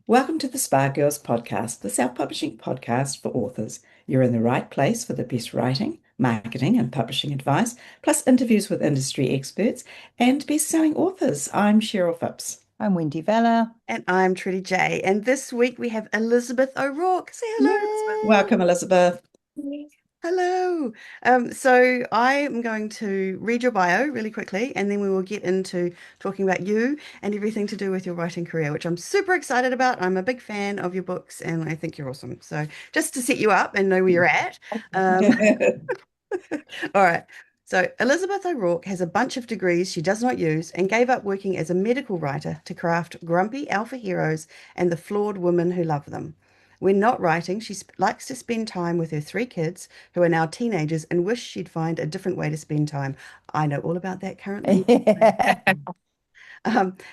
Welcome to the Spa Girls podcast, the self-publishing podcast for authors. You're in the right place for the best writing, marketing, and publishing advice, plus interviews with industry experts and best-selling authors. I'm Cheryl Phipps. I'm Wendy Vella. And I'm Trudy J. And this week we have Elizabeth O'Rourke. Say hello, Elizabeth. Welcome, Elizabeth. Hello. So I am going to read your bio really quickly, and then we will get into talking about you and everything to do with your writing career, which I'm super excited about. I'm a big fan of your books, and I think you're awesome. So just to set you up and know where you're at. Um, all right. So Elizabeth O'Rourke has a bunch of degrees she does not use and gave up working as a medical writer to craft grumpy alpha heroes and the flawed women who love them. When not writing, she likes to spend time with her three kids, who are now teenagers, and wish she'd find a different way to spend time. I know all about that currently.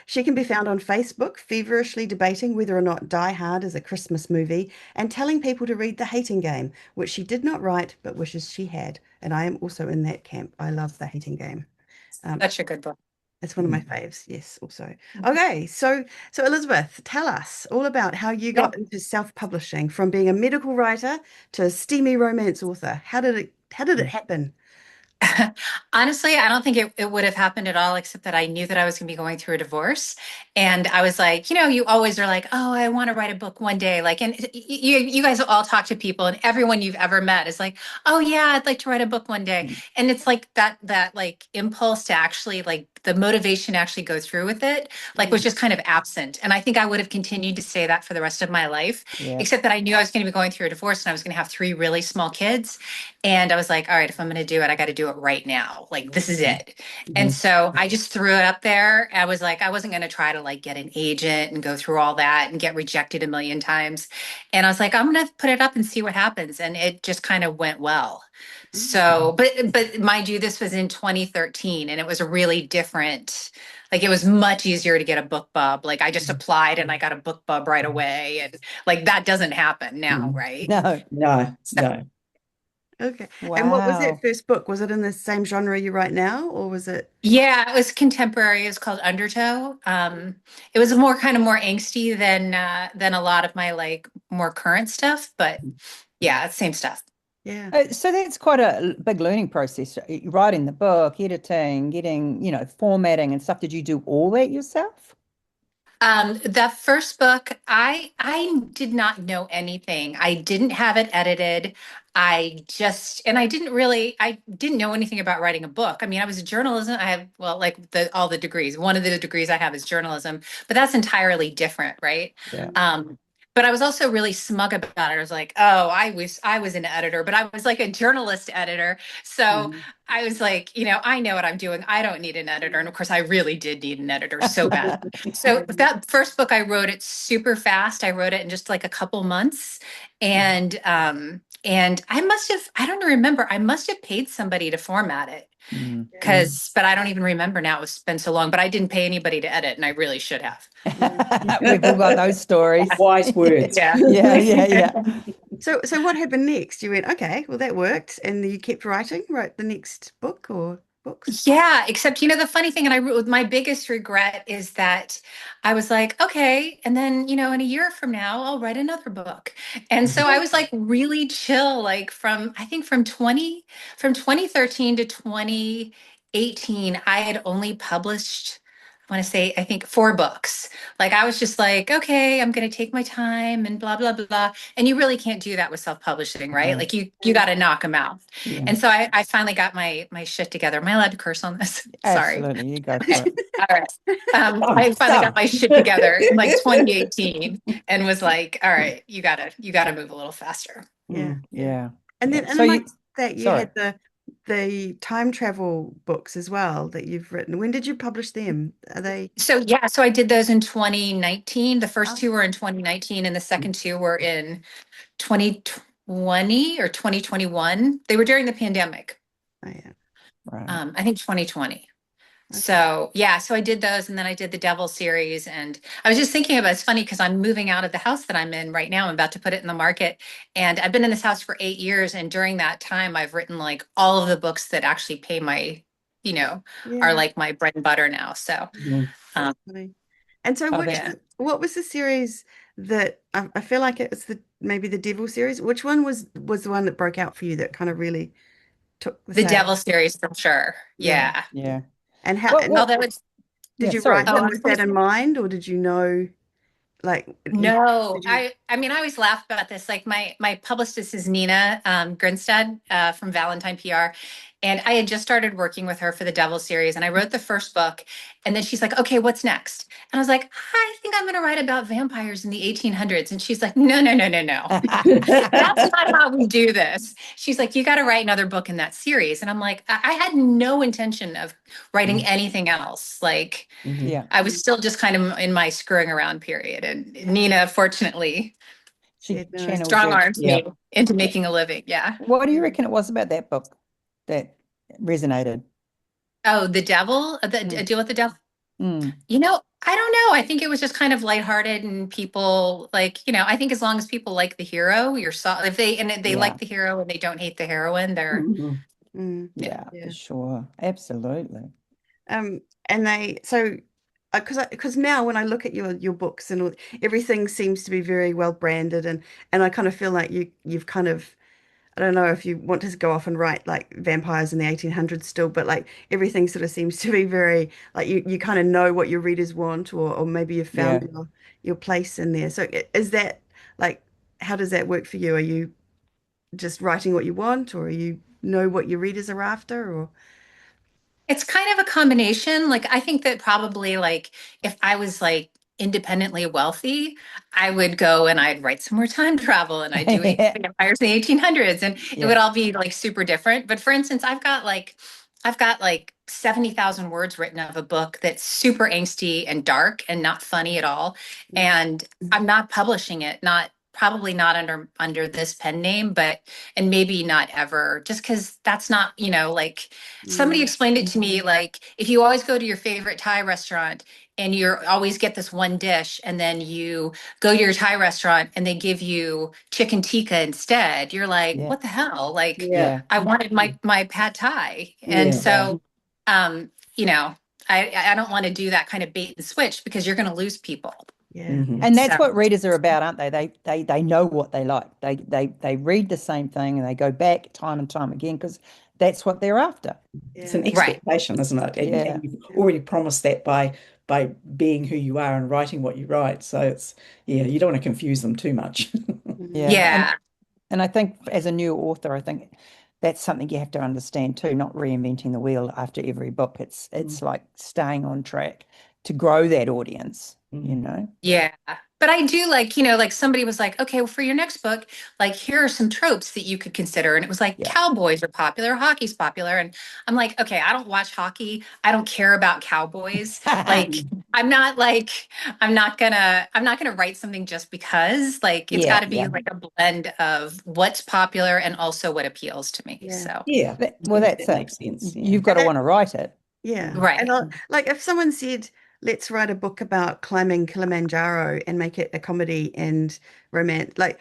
She can be found on Facebook, feverishly debating whether or not Die Hard is a Christmas movie and telling people to read The Hating Game, which she did not write but wishes she had. And I am also in that camp. I love The Hating Game. Such a good book. It's one of my faves. Yes, also. Okay, so Elizabeth, tell us all about how you got into self-publishing from being a medical writer to a steamy romance author. How did it happen? Honestly, I don't think it would have happened at all, except that I knew that I was going to be going through a divorce. And I was like, you always are like, oh, I want to write a book one day. Like, and you guys all talk to people, and everyone you've ever met is like, oh yeah, I'd like to write a book one day. And it's like that like impulse to actually like the motivation to actually go through with it, like was just kind of absent. And I think I would have continued to say that for the rest of my life, Yeah. except that I knew I was going to be going through a divorce and I was going to have three really small kids. And I was like, all right, if I'm going to do it, I got to do it right now. Like, this is it. And so I just threw it up there. I was like, I wasn't going to try to like get an agent and go through all that and get rejected a million times. And I was like, I'm going to put it up and see what happens. And it just kind of went well. So, but mind you, this was in 2013 and it was a really different, like it was much easier to get a book bub. Like I just applied and I got a book bub right away. And like that doesn't happen now, right? No. No, no. Okay. And what was Wow. that first book? Was it in the same genre you write now, or was it? Yeah, it was contemporary. It was called Undertow. It was more angsty than a lot of my like more current stuff, but yeah, it's same stuff. Yeah. So that's quite a big learning process. Writing the book, editing, getting, formatting and stuff. Did you do all that yourself? The first book, I did not know anything. I didn't have it edited. I didn't know anything about writing a book. I mean, I was a journalism. I have, well, like all the degrees. One of the degrees I have is journalism, but that's entirely different, right? Yeah. But I was also really smug about it. I was like, oh, I was an editor, but I was like a journalist editor. So I was like, I know what I'm doing. I don't need an editor. And of course, I really did need an editor so bad. So that first book, I wrote it super fast. I wrote it in just like a couple months. And I don't remember, I must have paid somebody to format it but I don't even remember now. It's been so long, but I didn't pay anybody to edit and I really should have. We've all got those stories. Wise words. Yeah. Yeah. So what happened next? You went, okay, well that worked, and you kept wrote the next book or books? Yeah, except the funny thing, and my biggest regret is that I was like, okay, and then in a year from now, I'll write another book. And so I was like really chill, like from 2013 to 2018, I had only published, I want to say, I think 4 books. Like I was just like, okay, I'm going to take my time and blah, blah, blah. And you really can't do that with self-publishing, right? Like you got to knock them out. Yeah. And so I finally got my shit together. Am I allowed to curse on this? Sorry. Absolutely. You go for it. All right. I finally got my shit together in like 2018 and was like, all right, you gotta move a little faster. Yeah. Yeah. And then So amongst that, you sorry. had the time travel books as well that you've written. When did you publish them? Are they? So yeah, so I did those in 2019. The first two were in 2019 and the second two were in 2020 or 2021. They were during the pandemic. Oh, yeah. Right. I think 2020. So yeah, so I did those and then I did the Devil series. And I was just thinking about, it's funny because I'm moving out of the house that I'm in right now. I'm about to put it in the market. And I've been in this house for 8 years. And during that time, I've written like all of the books that actually pay my, are like my bread and butter now. So Funny. And so Oh, which that what was the series that I feel like it was the maybe the Devil series? Which one was the one that broke out for you that kind of really took the The sale? Devil series for sure. Yeah. Yeah. yeah. And how What and what Although it's did yeah, you sorry. write oh, them I was with gonna that in mind, or did you know like you No, did you I mean I always laugh about this. Like my publicist is Nina Grinstead from Valentine PR. And I had just started working with her for the Devil series and I wrote the first book and then she's like, "Okay, what's next?" And I was like, "I think I'm going to write about vampires in the 1800s." And she's like, "No, no, no, no, no. That's not how we do this." She's like, "You got to write another book in that series." And I'm like, I had no intention of writing anything else. Like Mhm. Yeah. I was still just kind of in my screwing around period. And Nina, fortunately, She said no? channeled strong you. arms Yeah. me into making a living. Yeah. What do you Yeah. reckon it was about that book that resonated? Oh, the devil, the Mm, deal with the devil. mm, I don't know. I think it was just kind of lighthearted and people like, I think as long as people like the hero, if they yeah. like the hero and they don't hate the heroine, they're, Mhm. Mm, yeah. Yeah, for yeah. sure. Absolutely. And they so because now when I look at your books and all, everything seems to be very well branded and I kind of feel like you've kind of I don't know if you want to go off and write like vampires in the 1800s still, but like everything sort of seems to be very like you kind of know what your readers want or maybe you've found Yeah. your place in there. So is that like how does that work for you? Are you just writing what you want or you know what your readers are after or It's kind of a combination. Like, I think that probably, like, if I was like independently wealthy, I would go and I'd write some more time travel and I'd do Yeah. vampires in the 1800s and it Yeah. would all be like super different. But for instance, I've got like 70,000 words written of a book that's super angsty and dark and not funny at all. And I'm not publishing it, not probably not under this pen name, but and maybe not ever, just because that's not, like somebody Mm, explained it to me like if you always go to your favorite Thai restaurant and you always get this one dish and then you go to your Thai restaurant and they give you chicken tikka instead, you're like, Yeah. what the hell? Like yeah. Yeah. I wanted my pad Thai. And Yeah. Yeah. so you know, I don't want to do that kind of bait and switch because you're going to lose people. Yeah. Mhm. And that's So what readers are about, aren't they? They know what they like. They read the same thing and they go back time and time again because that's what they're after. It's an Yeah. right. expectation, isn't it? And Yeah. you've already promised that by being who you are and writing what you write. So it's yeah, you don't want to confuse them too much. Yeah. Mm, And I think as a new author, I think that's something you have to understand too, not reinventing the wheel after every book. It's Mm, like staying on track to grow that audience, you mm, know? Yeah. But I do like, like somebody was like, okay, well, for your next book, like here are some tropes that you could consider. And it was like Yeah. cowboys are popular, hockey's popular. And I'm like, okay, I don't watch hockey. I don't care about cowboys. Like mm. I'm not gonna write something just because. Like it's Yeah, gotta be yeah. like a blend of what's popular and also what appeals to me. yeah. So Yeah, Well, yeah, that's that it. makes sense. Yeah. You've got And to that want to write it. yeah. Mm, And right. like if someone said, let's write a book about climbing Kilimanjaro and make it a comedy and romance, like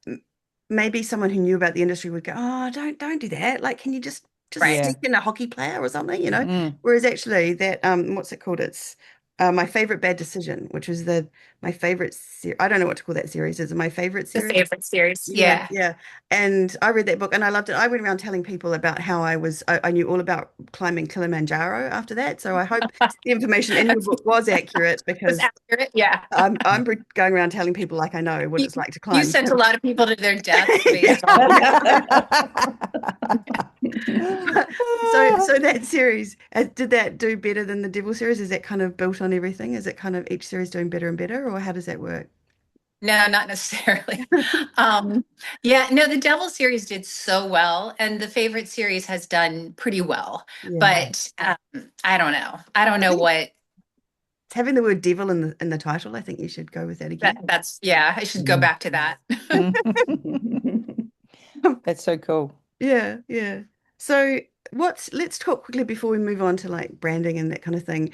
m- maybe someone who knew about the industry would go, "Oh, don't do that. Like, can you just Right. stick Yeah. in a hockey player or something, you know?" Mm. Whereas actually that what's it called? It's My Favorite Bad Decision, which was the my favorite I don't know what to call that series. Is it my favorite The series? favorite series. Yeah, Yeah. yeah. And I read that book and I loved it. I went around telling people about how I knew all about climbing Kilimanjaro after that. So I hope the information in your That's book was accurate was because accurate. Yeah. I'm going around telling people like I know what You, it's like to you climb. sent a lot of people to their deaths based on. Yeah. So that series, did that do better than the Devil series? Is that kind of built on everything? Is it kind of each series doing better and better, or how does that work? No, not necessarily. Um, yeah, no, the Devil series did so well, and the favorite series has done pretty well. Yeah. But I don't know. I don't I know think what it's having the word devil in the title. I think you should go with that again. that's. Yeah, I should go mm. back to that. That's so cool. Yeah, yeah. So let's talk quickly before we move on to like branding and that kind of thing.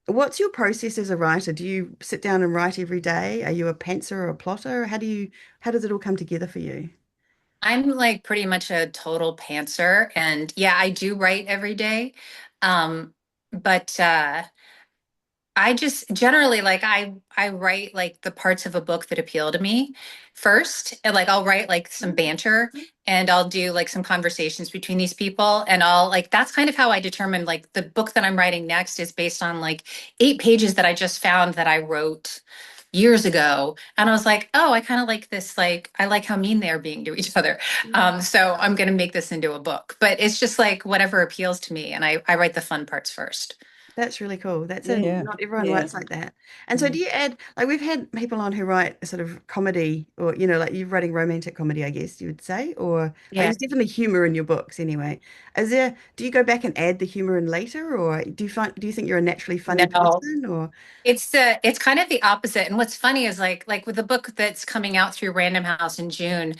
What's your process as a writer? Do you sit down and write every day? Are you a pantser or a plotter? How does it all come together for you? I'm like pretty much a total pantser, and yeah, I do write every day. Um, but I just generally like I write like the parts of a book that appeal to me first. And like I'll write like some banter and I'll do like some conversations between these people and I'll like that's kind of how I determine like the book that I'm writing next is based on like 8 pages that I just found that I wrote years ago. And I was like, oh, I kind of like this, like I like how mean they're being to each other. So I'm gonna make this into a book. But it's just like whatever appeals to me and I write the fun parts first. That's really cool. Yeah. Not everyone Yeah. writes like that. And so do you add, like we've had people on who write sort of comedy or, like you're writing romantic comedy, I guess you would say, or like Yeah. there's definitely humor in your books anyway. Do you go back and add the humor in later or do you think you're a naturally funny No. person or? It's kind of the opposite. And what's funny is like with the book that's coming out through Random House in June,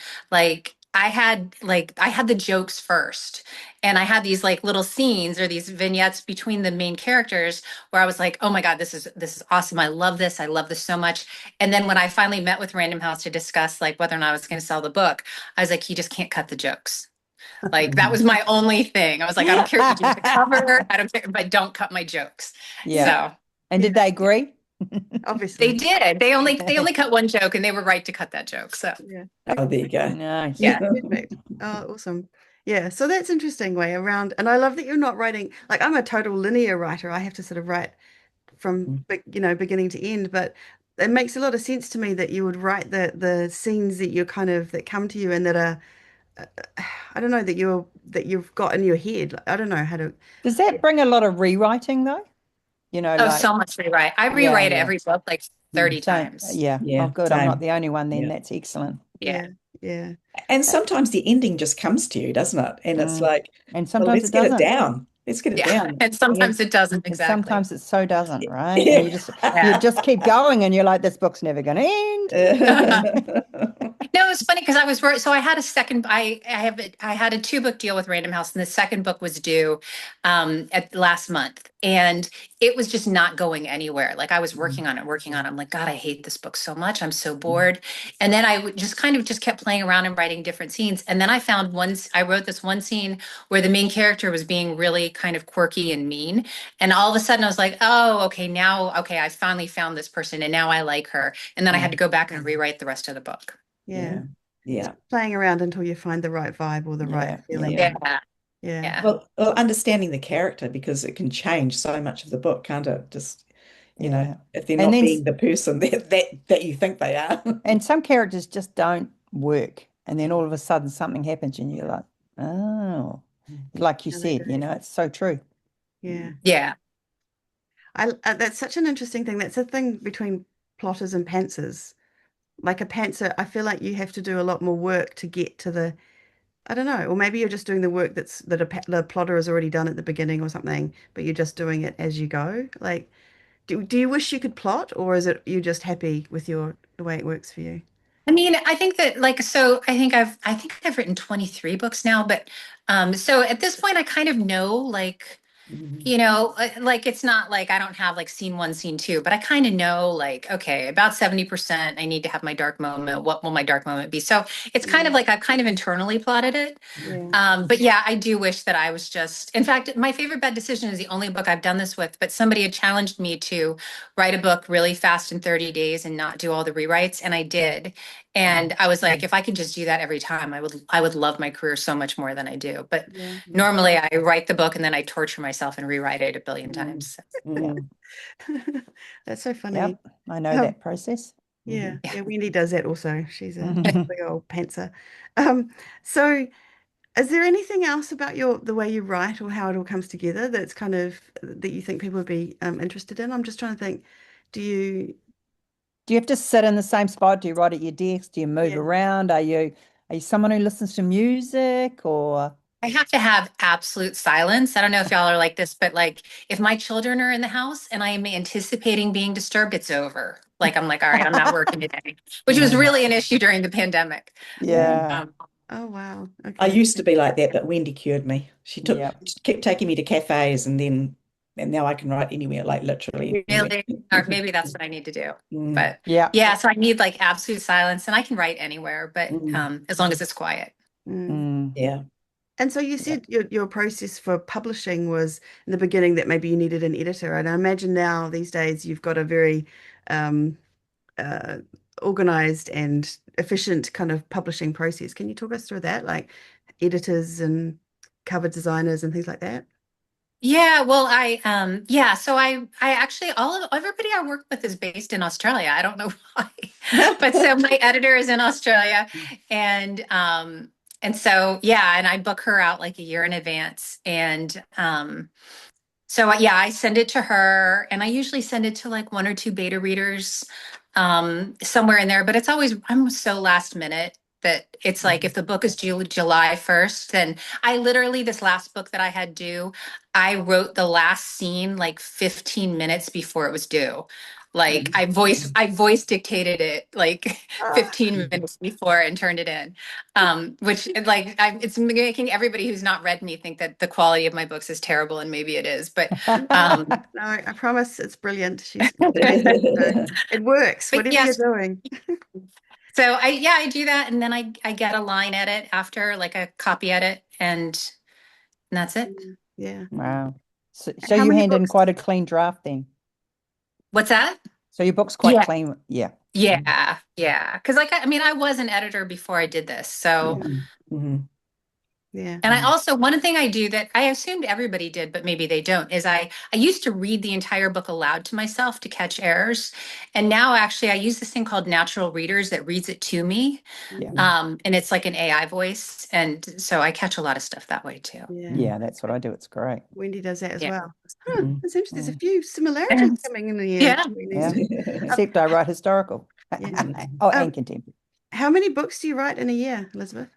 I had the jokes first. And I had these like little scenes or these vignettes between the main characters where I was like, "Oh my God, this is awesome. I love this. I love this so much." And then when I finally met with Random House to discuss like whether or not I was going to sell the book, I was like, "You just can't cut the jokes." Like that was my only thing. I was like, I don't care if you do the cover, I don't care, but don't cut my jokes. Yeah. So And did they agree? Obviously. they did. They only cut one joke and they were right to cut that joke. So Yeah. Oh, there you go. Nice. yeah. Perfect. Oh, awesome. Yeah, so that's interesting way around. And I love that you're not writing, like I'm a total linear writer. I have to sort of write from beginning to end, but it makes a lot of sense to me that you would write the scenes that you're kind of that come to you and that are uh, I don't know that you've got in your head. I don't know how to. Does that bring a lot of rewriting though? Oh, Like, so much rewrite. I yeah, rewrite yeah. every book like 30 Same. times. Yeah. Yeah, Oh, good. I'm not same. the only one then. Yeah. That's excellent. Yeah. Yeah. And sometimes the ending just comes to you, doesn't it? And it's Mm. like, And well, sometimes let's it get it doesn't. down. Let's get it Yeah. down. And sometimes it doesn't And exactly. sometimes it so doesn't, right? Yeah. And you just keep going and you're like, this book's never going to end. No, it's funny because I was worried. So I had a second. I had a 2 book deal with Random House, and the second book was due at last month, and it was just not going anywhere. Like I was working on it, working on it. I'm like, God, I hate this book so much. I'm so bored. And then just kind of just kept playing around and writing different scenes. And then I found I wrote this one scene where the main character was being really kind of quirky and mean. And all of a sudden I was like, oh, okay, I finally found this person and now I like her. And then I had to go back and rewrite the rest of the book. Yeah. Yeah. Playing around until you find the right vibe or the right feeling. Yeah. Yeah. Yeah. Well, understanding the character because it can change so much of the book, can't it? Just, if they're And not then being the person that you think they are. and some characters just don't work. And then all of a sudden something happens and you're like, oh, like you said, it's so true. Yeah. Yeah. That's such an interesting thing. That's a thing between plotters and pantsers. Like a pantser, I feel like you have to do a lot more work to get to I don't know, or maybe you're just doing the work that the plotter has already done at the beginning or something, but you're just doing it as you go. Like, do you wish you could plot, or is it you just happy with the way it works for you? I mean, I think that so I think I've written 23 books now, but so at this point I kind of know like it's not like I don't have like scene 1, scene 2, but I kind of know like, okay, about 70% I need to have my dark moment. What will my dark moment be? So it's kind of like I've kind of internally plotted it. Yeah. But yeah, I do wish that I was in fact, my favorite bad decision is the only book I've done this with, but somebody had challenged me to write a book really fast in 30 days and not do all the rewrites. And I did. And I was like, if I could just do that every time, I would love my career so much more than I do. But normally I write the book and then I torture myself and rewrite it a billion times. That's so funny. Yep, I know that process. Yeah. Wendy does that also. She's a big old pantser. So is there anything else about the way you write or how it all comes together that's kind of that you think people would be interested in? I'm just trying to think. Do you have to sit in the same spot? Do you write at your desk? Do you move around? Are you someone who listens to music or? I have to have absolute silence. I don't know if y'all are like this, but like if my children are in the house and I am anticipating being disturbed, it's over. Like I'm like, all right, I'm not working today, which was really an issue during the pandemic. Yeah. Oh wow. Okay. I used to be like that, but Wendy cured me. She kept taking me to cafes and now I can write anywhere, like literally anywhere. Really? Or maybe that's what I need to do. But yeah, so I need like absolute silence and I can write anywhere, but as long as it's quiet. Mm. Yeah. And so you said your process for publishing was in the beginning that maybe you needed an editor. And I imagine now these days you've got a very um, uh, organized and efficient kind of publishing process. Can you talk us through that, like editors and cover designers and things like that? Yeah, well, yeah, so I actually all of everybody I work with is based in Australia. I don't know why. But so my editor is in Australia and so yeah, and I book her out like a year in advance. And so yeah, I send it to her, and I usually send it to like one or two beta readers, somewhere in there. But it's always I'm so last minute that it's like if the book is due July 1st, then I literally this last book that I had due, I wrote the last scene like 15 minutes before it was due. Like I voice dictated it like Ah. 15 minutes before and turned it in. Which like it's making everybody who's not read me think that the quality of my books is terrible, and maybe it is, but No, I promise it's brilliant. She's it works, but whatever you're yes. doing. So I do that, and then I get a line edit after, like a copy edit, and that's it. Yeah. Wow. So And how you many hand in books? quite a clean draft then. What's that? So your book's quite Yeah. clean. Yeah. Yeah. Because like I mean, I was an editor before I did this, so. Yeah. And I also, one thing I do that I assumed everybody did, but maybe they don't, is I used to read the entire book aloud to myself to catch errors. And now actually I use this thing called Natural Readers that reads it to me. Yeah. And it's like an AI voice. And so I catch a lot of stuff that way too. Yeah. Yeah, that's what I do. It's great. Wendy does that as Yeah. well. Huh, it's interesting. There's a Mm. few similarities coming in the Yeah. between Yeah. these two. Except I write historical. Yeah. Oh, and contemporary. How many books do you write in a year, Elizabeth?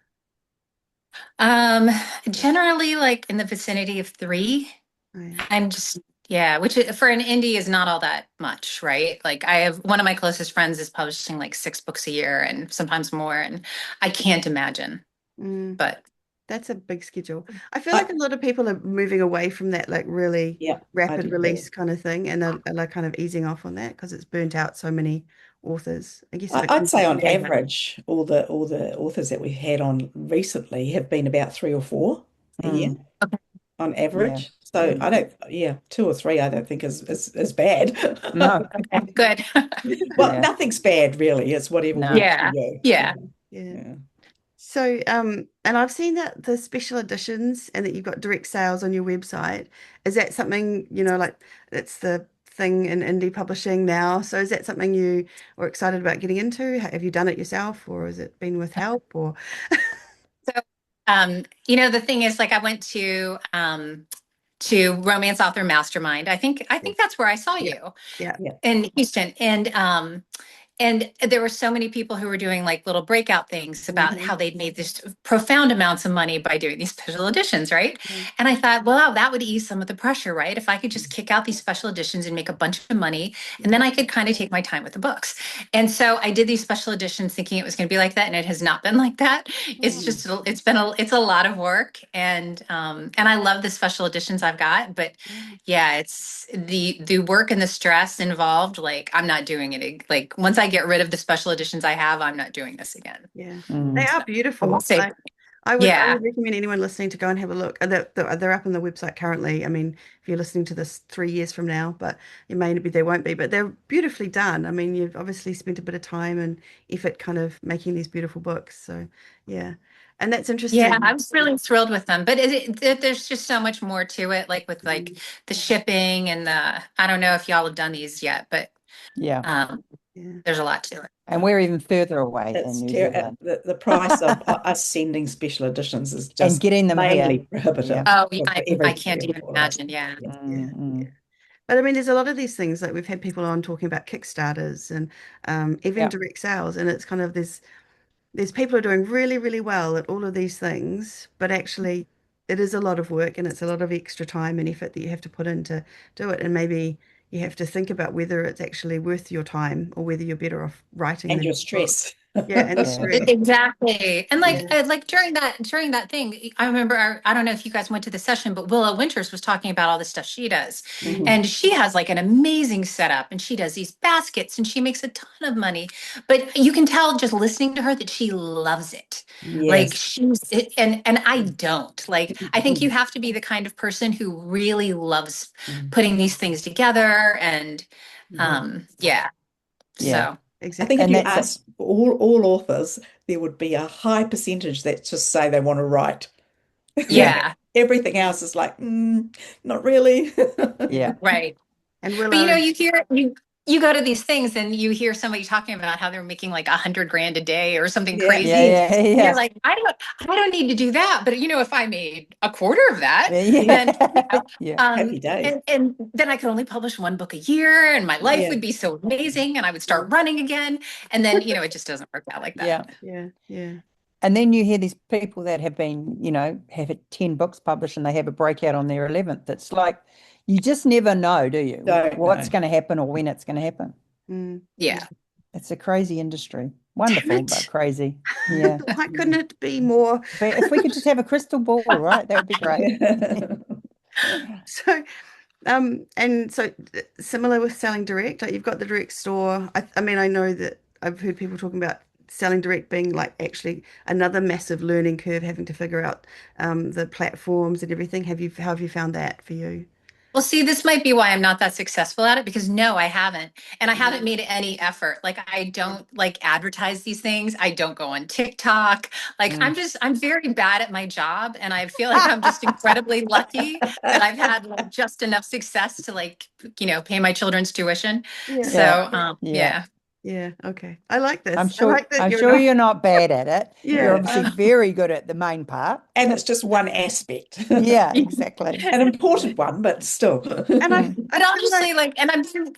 Generally like in the vicinity of 3. Oh, yeah. I'm just, yeah, which for an indie is not all that much, right? Like I have one of my closest friends is publishing like 6 books a year and sometimes more, and I can't imagine. Mm, But that's a big schedule. I feel like a lot of people are moving away from that, like really Yeah, I rapid do release too. kind of thing, and are like kind of easing off on that because it's burnt out so many authors. I guess if it I'd comes say out on today, average, all the authors that we've had on recently have been about 3 or 4 a year Mm. okay. on Yeah. average. So I don't, 2 or 3, I don't think is bad. No. Okay, good. Well, Yeah. nothing's bad really. It's whatever No. works for Yeah. you. Yeah. yeah. Yeah. So, and I've seen that the special editions and that you've got direct sales on your website. Is that something, like it's the thing in indie publishing now? So is that something you are excited about getting into? Have you done it yourself or has it been with help or? So, the thing is, like, I went to Romance Author Mastermind. I think that's where I saw Yeah. you Yeah. Yeah. in Houston, and there were so many people who were doing like little breakout things about how they'd made this profound amounts of money by doing these special editions, right? Yeah. And I thought, well, that would ease some of the pressure, right? If I could just kick out these special editions and make a bunch of money, and then I could kind of take my time with the books. And so I did these special editions thinking it was going to be like that, and it has not been like that. It's just it's a lot of work, and I love the special editions I've got, but yeah, it's the work and the stress involved. Like I'm not doing it. Like once I get rid of the special editions I have, I'm not doing this again. Yeah. Mm. They are I beautiful. will say, I yeah, would recommend anyone listening to go and have a look. They're up on the website currently. I mean, if you're listening to this 3 years from now, but it may be, they won't be, but they're beautifully done. I mean, you've obviously spent a bit of time and effort kind of making these beautiful books. So yeah. And that's yeah, interesting. I was really thrilled with them. But there's just so much more to it, like with like the shipping and I don't know if y'all have done these yet, but Yeah. Yeah. there's a lot to it. And we're even further away in It's New Zealand. the price of us sending special editions is And just getting them here. mainly prohibitive Oh, for I everybody can't even for us. imagine. Yeah. Yeah. Mm. But I mean, there's a lot of these things like we've had people on talking about Kickstarters and even Yeah. direct sales, and it's kind of there's people who are doing really, really well at all of these things, but actually it is a lot of work and it's a lot of extra time and effort that you have to put in to do it. And maybe you have to think about whether it's actually worth your time or whether you're better off writing And the your next book. stress. Yeah, and Yeah. stress. Exactly. And Yeah. like during that thing, I remember I don't know if you guys went to the session, but Willow Winters was talking about all the stuff she does. Mhm. And she has like an amazing setup and she does these baskets and she makes a ton of money. But you can tell just listening to her that she loves it. Like Yes. and I don't. Like I think you have to be the kind of person who really loves putting these things together and yeah. Yeah. So I Exactly. think if And you that's ask all authors, there would be a high percentage that just say they want to write. yeah, yeah, Everything else is like, not really. yeah, right. And But you know, Willow, you go to these things and you hear somebody talking about how they're making like 100 grand a day or something Yeah. yeah, crazy. yeah, And you're yeah, like, I don't need to do that. But you know, if I made a quarter of that, yeah, then you know, yeah, Happy days. and then I could only publish one book a year and my life Yeah. would be so amazing and I would start running again. And then, you know, it just doesn't work out like that. yeah. yeah, yeah. And then you hear these people that have been, have had 10 books published and they have a breakout on their 11th. It's like, you just never know, do you? Don't What's know. going to happen or when it's going to happen. Mm. Yeah. It's a crazy industry. Damn Wonderful, but it. crazy. Yeah. Why couldn't it be more? But if we could just have a crystal ball, right? That would be great. So, and so similar with selling direct, like you've got the direct store. I mean, I know that I've heard people talking about selling direct being like actually another massive learning curve, having to figure out the platforms and everything. How have you found that for you? Well, see, this might be why I'm not that successful at it because no, I haven't. And I haven't made any effort. Like I don't like advertise these things. I don't go on TikTok. Like Mm. I'm very bad at my job and I feel like I'm just incredibly lucky that I've had like just enough success to like, you know, pay my children's tuition. Yeah. Yeah. So, Yeah. yeah. Yeah. Okay. I like I'm this. I sure like that I'm you're sure not. you're not bad at it. You're Yeah. obviously very good at the main part. And it's just one aspect. Yeah, exactly. An important one, but still. And Mm. I But feel like, honestly, like, and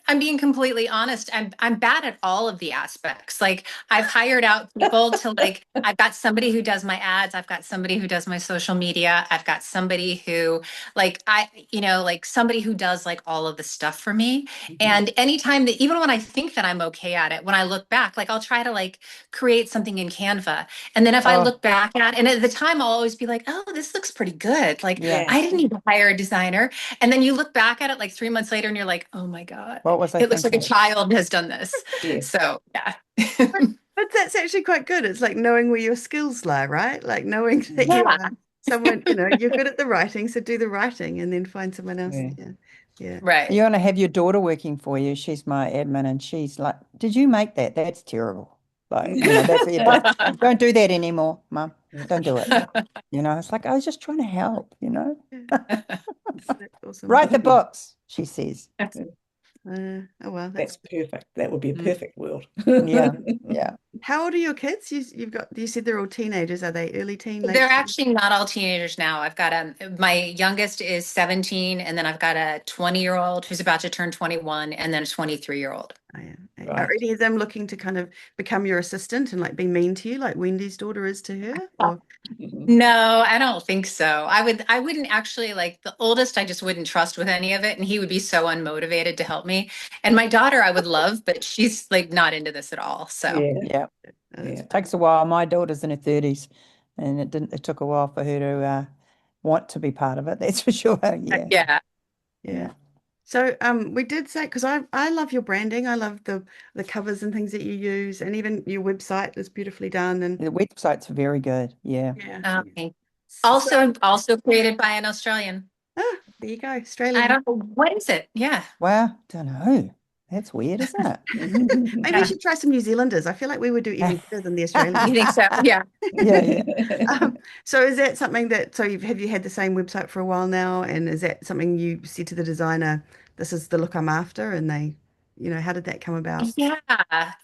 I'm being completely honest. I'm bad at all of the aspects. Like, I've hired out people to like. I've got somebody who does my ads. I've got somebody who does my social media. I've got somebody who, like, like somebody who does like all of the stuff for me. And anytime that, even when I think that I'm okay at it, when I look back, like, I'll try to like create something in Canva, and then if I Oh, look back and at the time, I'll always be like, oh, this looks pretty good. Like, yeah. I didn't need to hire a designer. And then you look back at it like 3 months later and you're like, oh my God, What was I it looks like a thinking? child has done this. Yes. So, yeah. but that's actually quite good. It's like knowing where your skills lie, right? Like knowing that you Yeah. are someone, you're good at the writing, so do the writing and then find someone else. Yeah. Yeah. Yeah. Right. You want to have your daughter working for you. She's my admin, and she's like, "Did you make that? That's terrible. Like, that's it. Don't do that anymore, Mum. Don't do it. It's like I was just trying to help. That's awesome. Write the books," she says. Oh well, That's perfect. That would be a perfect world. Yeah, yeah. How old are your kids? You said they're all teenagers. Are they early teen, late They're teen? actually not all teenagers now. I've got my youngest is 17, and then I've got a 20-year-old who's about to turn 21, and then a 23-year-old. Oh, yeah. Are Right. any of them looking to kind of become your assistant and like be mean to you, like Wendy's daughter is to her? Or No, I don't think so. I wouldn't actually like the oldest, I just wouldn't trust with any of it. And he would be so unmotivated to help me. And my daughter I would love, but she's like not into this at all. So Yeah. Yeah. Yeah. It takes a while. My daughter's in her 30s, and it took a while for her to want to be part of it. That's for sure. Yeah. yeah. yeah. So we did say because I love your branding. I love the covers and things that you use, and even your website is beautifully done. And The website's very good. Yeah. yeah. Okay. So, Also created by an Australian. there you go, I Australian. don't know what is it. Yeah. Well, don't know. That's weird, isn't it? Maybe you should try some New Zealanders. I feel like we would do even better than the You Australians. think so? Yeah. Yeah. So is that something that have you had the same website for a while now? And is that something you said to the designer, this is the look I'm after? And they, how did that come about? Yeah.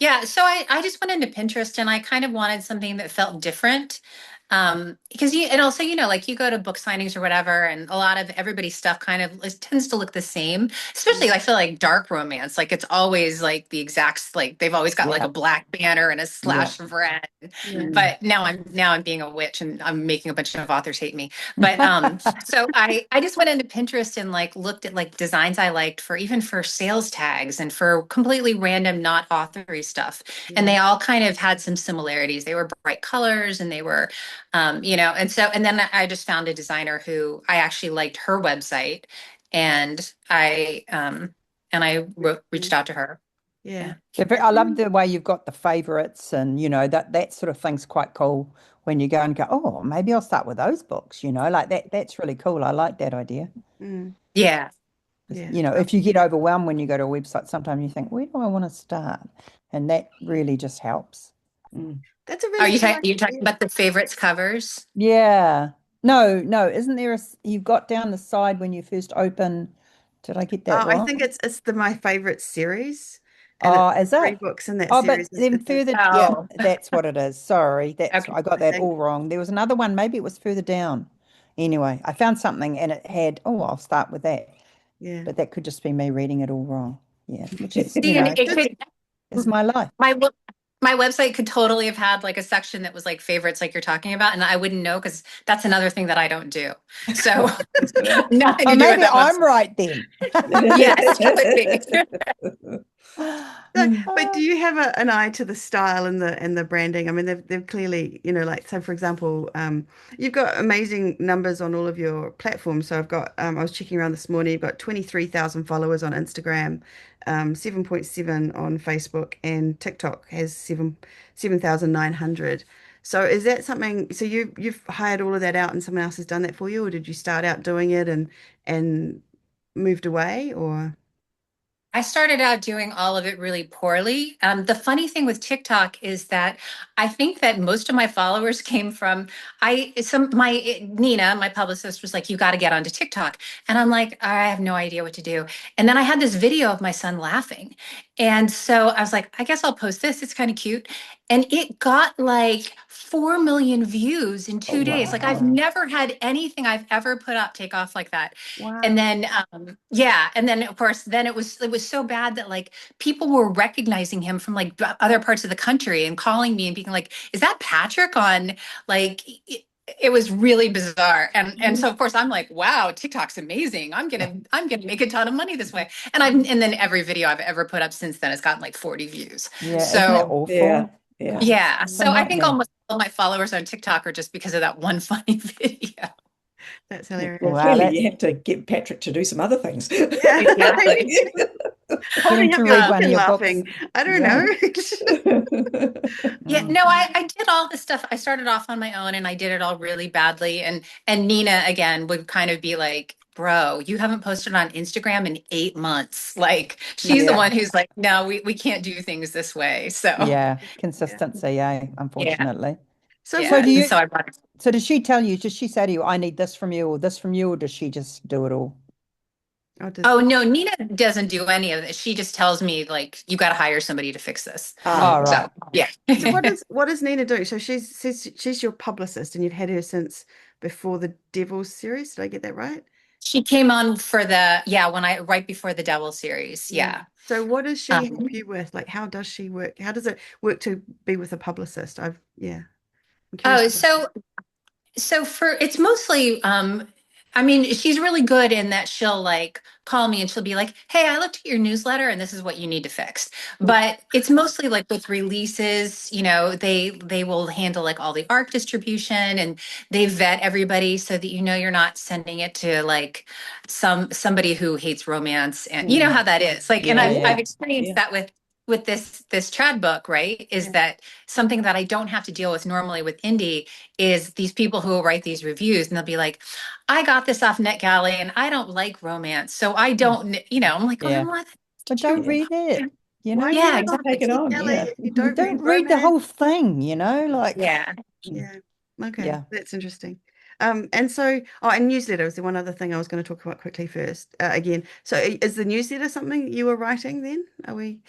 Yeah. So I just went into Pinterest and I kind of wanted something that felt different. Because and also, like you go to book signings or whatever, and a lot of everybody's stuff kind of tends to look the same. Especially, I feel like dark romance, like it's always like the exact, like they've always got like Yeah. a black banner and a slash of red. Yeah. But now I'm being a witch and I'm making a bunch of authors hate me. But so I just went into Pinterest and like looked at like designs I liked for even for sales tags and for completely random not authory stuff. And they all kind of had some similarities. They were bright colors and they were and then I just found a designer who I actually liked her website, and reached out to her. Yeah. I love the way you've got the favorites, and that sort of thing's quite cool when you go and go, oh, maybe I'll start with those books, like that's really cool. I like that idea. Mm. Yeah. Yeah. If you get overwhelmed when you go to a website, sometimes you think, where do I want to start? And that really just helps. That's a Are really you, good you talking idea. about the favorites covers? Yeah. No, isn't there you've got down the side when you first open, did I get that I wrong? think it's the My Favorite series, and Oh, it's is three it? books in that Oh, but series. then further, yeah, Oh, that's what it is. Sorry, okay. I got I that think, all wrong. There was another one, maybe it was further down. Anyway, I found something and it had, oh, I'll start with that. yeah. But that could just be me reading it all wrong. Yeah, which is, See, and it could, is my life. my my website could totally have had like a section that was like favorites, like you're talking about, and I wouldn't know because that's another thing that I don't do. So nothing Oh, to do with maybe that I'm website. right then. Yes, you would be. So, but do you have an eye to the style and the branding? I mean, they've clearly, like, so for example, you've got amazing numbers on all of your platforms. So I've got, I was checking around this morning, you've got 23,000 followers on Instagram, 7.7 on Facebook, and TikTok has 7,900. So is that something, so you've hired all of that out and someone else has done that for you, or did you start out doing it and moved away, or? I started out doing all of it really poorly. The funny thing with TikTok is that I think that most of my followers came from Nina, my publicist, was like, "You got to get onto TikTok," and I'm like, "I have no idea what to do." And then I had this video of my son laughing, and so I was like, "I guess I'll post this. It's kind of cute," and it got like 4 million views in Oh, 2 days. Like I've wow. never had anything I've ever put up take off like that. And Wow. then and then of course then it was so bad that like people were recognizing him from like other parts of the country and calling me and being like, is that Patrick on like it was really bizarre. And so of course I'm like, wow, TikTok's amazing. I'm gonna make a ton of money this way. And then every video I've ever put up since then has gotten like 40 views. Yeah, isn't that So Yeah, awful? yeah. yeah. It's a So I think nightmare. almost all my followers on TikTok are just because of that one funny video. That's Well, hilarious. Wow, clearly that's you have to get Patrick to do some other things. Yeah. Exactly. get him Holding up to your read book one of and your books. laughing. I don't Yeah. know. Yeah, Mm. no, I did all this stuff. I started off on my own and I did it all really badly. And Nina again would kind of be like, bro, you haven't posted on Instagram in 8 months. Like she's the Yeah. one who's like, no, we can't do things this way. So Yeah, Yeah. consistency, yeah, unfortunately. So So what yeah. do And you, so I brought so does she tell you, does she say to you, I need this from you or this from you, or does she just do it all? oh, oh no, Nina doesn't do any of this. She just tells me like you gotta hire somebody to fix this. Ah, Oh, right. right. So yeah. so what does Nina do? So she's your publicist and you've had her since before the Devils series. Did I get that right? She came on for when I right before the Devil series. Yeah. Yeah. So what does she Um, help you with? Like how does she work? How does it work to be with a publicist? I'm curious oh, about that. so for it's mostly I mean, she's really good in that she'll like call me and she'll be like, "Hey, I looked at your newsletter and this is what you need to fix." But it's mostly like with releases, they will handle like all the ARC distribution and they vet everybody so that you're not sending it to like somebody who hates romance, and you know how that is. Like, and Oh, Yeah, I've yeah. yeah. experienced Yeah. that with this trad book, right? Is Yeah. that something that I don't have to deal with normally with indie is these people who will write these reviews and they'll be like, I got this off NetGalley and I don't like romance. So I don't, I'm like, well, Yeah. then what But did don't you? read it, Why are you Yeah, reading exactly. Take it Nick on. Kelly Yeah. if you don't read don't read the romance? whole thing, like, Yeah. Yeah. Okay. yeah. That's interesting. And so, and newsletter is the one other thing I was going to talk about quickly first. Again, so is the newsletter something you were writing then? Are we?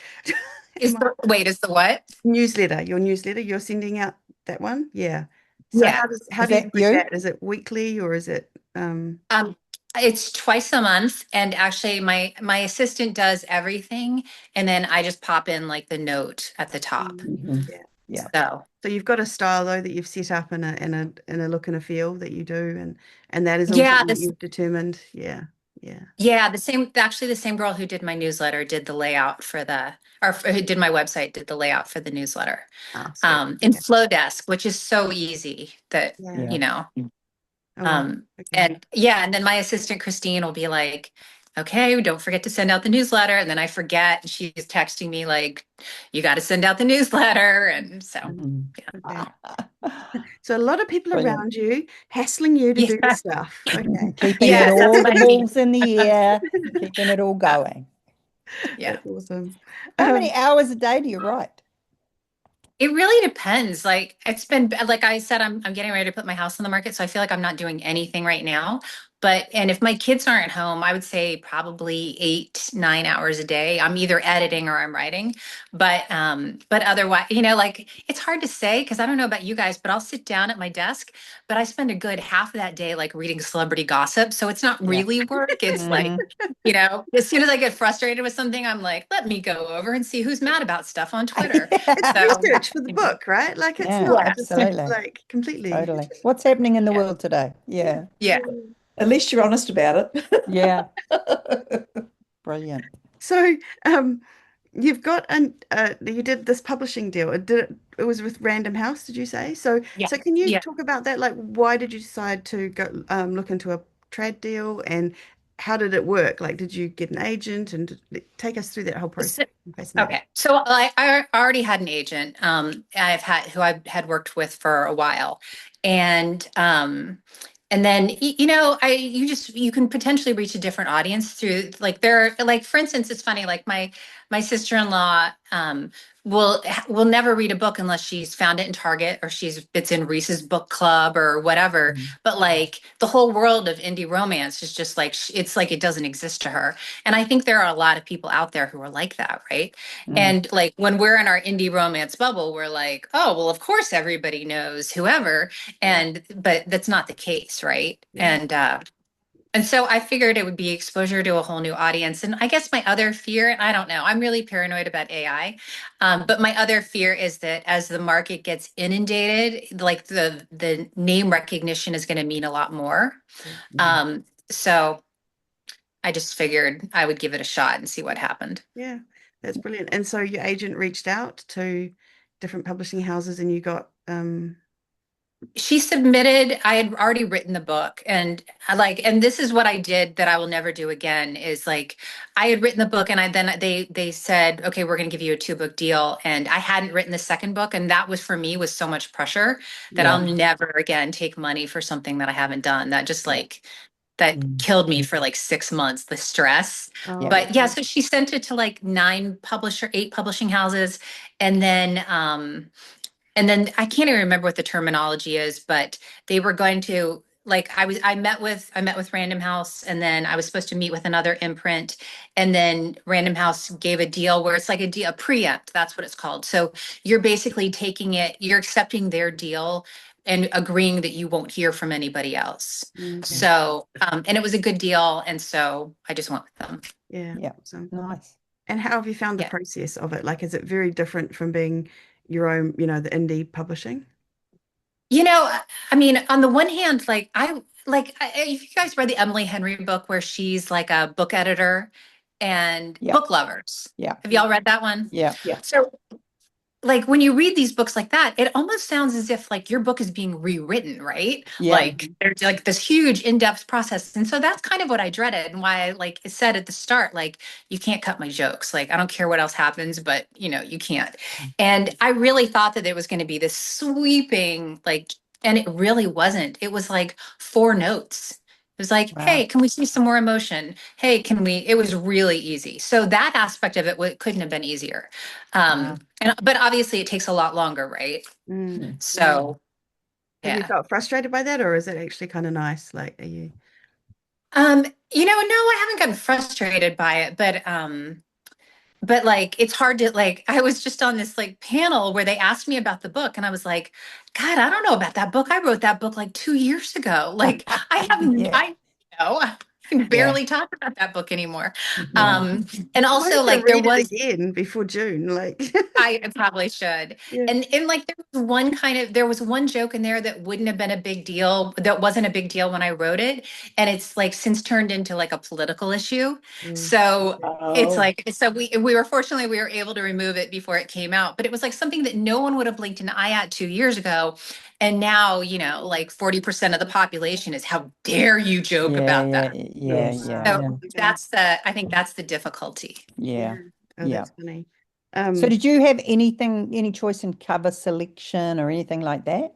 Is Am I the what? your newsletter? You're sending out that one? Yeah. So Yeah. how Is do you that book you? that? Is it weekly or is it Um, it's twice a month, and actually my assistant does everything, and then I just pop in like the note at the top. Mhm. yeah. Yeah. So So you've got a style though that you've set up in a look and a feel that you do, and that is all yeah, something that you've determined. Yeah, yeah. the same girl who did my newsletter did the layout for who did my website did the layout for the newsletter. Ah, sweet. In Okay. Flowdesk, which is so easy that, Yeah. Yeah. Oh wow. Okay. and then my assistant Christine will be like, okay, don't forget to send out the newsletter. And then I forget, and she's texting me like, you got to send out the newsletter. And so, Mhm. Okay. So a lot of people Brilliant. around you hassling you to do the yeah, stuff. Okay. Keeping yes, that's all what the I mean. balls in the air, keeping it all going. Yeah. That's awesome. How many hours a day do you write? It really depends. Like it's been like I said, I'm getting ready to put my house on the market, so I feel like I'm not doing anything right now. And if my kids aren't home, I would say probably 8, 9 hours a day. I'm either editing or I'm writing. But otherwise, like it's hard to say because I don't know about you guys, but I'll sit down at my desk, but I spend a good half of that day like reading celebrity gossip. So it's not Yeah. really work. It's like, Mhm. as soon as I get frustrated with something, I'm like, let me go over and see who's mad about stuff on Twitter. It's So research for the book, right? Like it's Yeah, not just absolutely. like completely. Totally. What's happening in the yeah. world today? Yeah. Yeah. At least you're honest about Yeah. it. Brilliant. So, you've got you did this publishing deal. It was with Random House, did you say? So, Yeah. so can you Yeah. talk about that? Like, why did you decide to go look into a trad deal, and how did it work? Like, did you get an agent, and take us through that whole process? So, I'm fascinated. okay. So I already had an agent who I had worked with for a while. And and then you can potentially reach a different audience through like for instance, it's funny, like my sister-in-law will never read a book unless she's found it in Target or it's in Reese's book club or whatever. Mm. But like the whole world of indie romance is just like it's like it doesn't exist to her. And I think there are a lot of people out there who are like that, right? Mm. And like when we're in our indie romance bubble, we're like, oh, well, of course everybody knows whoever. But that's not the case, right? Yeah. And so I figured it would be exposure to a whole new audience. And I guess my other fear, I don't know, I'm really paranoid about AI. But my other fear is that as the market gets inundated, like the name recognition is going to mean a lot more. So I just figured I would give it a shot and see what happened. Yeah, that's brilliant. And so your agent reached out to different publishing houses, and you got She submitted, I had already written the book, and and this is what I did that I will never do again is like I had written the book, and they said, okay, we're going to give you a 2-book deal. And I hadn't written the second book. And that was for me was so much pressure that Yeah. I'll never again take money for something that I haven't done. That just like that Mm. killed me for like 6 months, the stress. oh, Yeah. But yeah, so she sent it to like 8 publishing houses. And then I can't even remember what the terminology is, but they were going to like I met with Random House, and then I was supposed to meet with another imprint, and then Random House gave a deal where it's like a preempt, that's what it's called. So you're basically you're accepting their deal and agreeing that you won't hear from anybody else. okay. So and it was a good deal, and so I just went with them. Yeah. Yeah. So, Nice. and how have you found the Yeah. process of it? Like, is it very different from being your own, the indie publishing? I mean, on the one hand, if you guys read the Emily Henry book where she's like a book editor and Yeah. book lovers. Yeah. Have y'all read that one? Yeah. So like when you read these books like that, it almost sounds as if like your book is being rewritten, right? Yeah. Like there's like this huge in-depth process. And so that's kind of what I dreaded and why I like said at the start, like, you can't cut my jokes. Like, I don't care what else happens, but you can't. And I really thought that it was going to be this sweeping, like, and it really wasn't. It was like 4 notes. It was like, Wow. hey, can we see some more emotion? Hey, it was really easy. So that aspect of it couldn't have been easier. Wow. But obviously it takes a lot longer, right? Mm. So Have you yeah. felt frustrated by that, or is it actually kind of nice? Like, are you? No, I haven't gotten frustrated by it, but but like it's hard to like I was just on this like panel where they asked me about the book and I was like, God, I don't know about that book. I wrote that book like 2 years ago. Like Yeah. I know I can Yeah. barely talk about that book anymore. Yeah. And I also have to like there read it was again before June. Like, I probably should. yeah. And like there was one joke in there that wouldn't have been a big deal, that wasn't a big deal when I wrote it. And it's like since turned into like a political issue. Mm. So it's Oh, like so we were fortunately we were able to remove it before it came out. But it was like something that no one would have blinked an eye at 2 years ago. And now, like 40% of the population is how dare you joke Yeah. about Yeah. that. Yeah. yes. Yeah. So Yeah. Okay. I think that's the difficulty. Yeah. Yeah. Oh, Yeah. that's funny. So did you have any choice in cover selection or anything like that?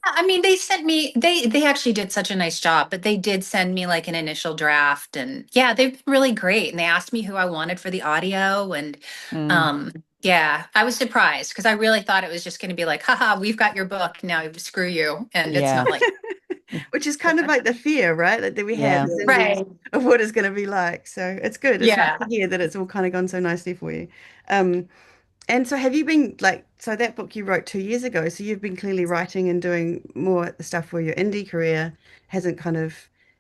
I mean, they sent me, they actually did such a nice job, but they did send me like an initial draft and yeah, they've been really great. And they asked me who I wanted for the audio. And Mm, yeah, I was surprised because I really thought it was just going to be like, haha, we've got your book. Now screw you. And it's yeah. not like, which is kind of like the fear, right? That we have Yeah. as indies right. of what it's going to be like. So it's good. It's nice Yeah. to hear that it's all kind of gone so nicely for you. Um, and so have you been like, so that book you wrote 2 years ago, so you've been clearly writing and doing more stuff for your indie career hasn't kind of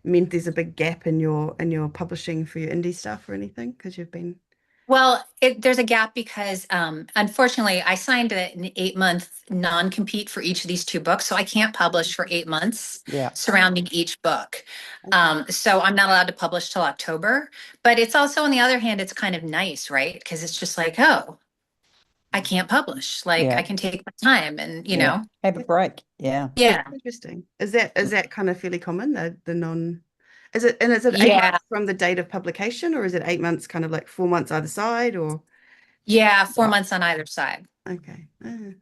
meant there's a big gap in your publishing for your indie stuff or anything because you've been Well, there's a gap because unfortunately, I signed an 8 month non compete for each of these two books. So I can't publish for 8 months Yeah. surrounding each book. okay. So I'm not allowed to publish till October. But it's also, on the other hand, it's kind of nice, right? Because it's just like, oh, I can't publish. Like I Yeah. can take my time and, Yeah. Have a break. Yeah. yeah. Interesting. Is that kind of fairly common, the non is it eight Yeah. months from the date of publication or is it 8 months kind of like 4 months either side or Yeah. four Yeah. months on either side. okay.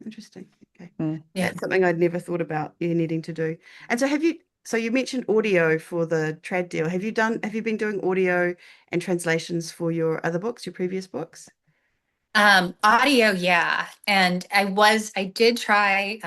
Interesting. Okay. Mm. Yeah. That's something I'd never thought about you needing to do. And so you mentioned audio for the trad deal. Have you been doing audio and translations for your other books, your previous books? Audio, yeah. And I did try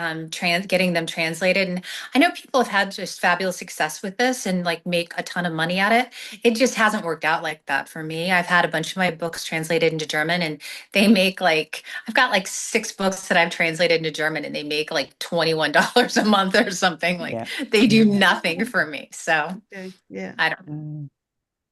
getting them translated. And I know people have had just fabulous success with this and like make a ton of money at it. It just hasn't worked out like that for me. I've had a bunch of my books translated into German and they make like, I've got like 6 books that I've translated into German and they make like $21 a month or something. Like Yeah. they do nothing for me. So Okay. Yeah. I don't, Mm.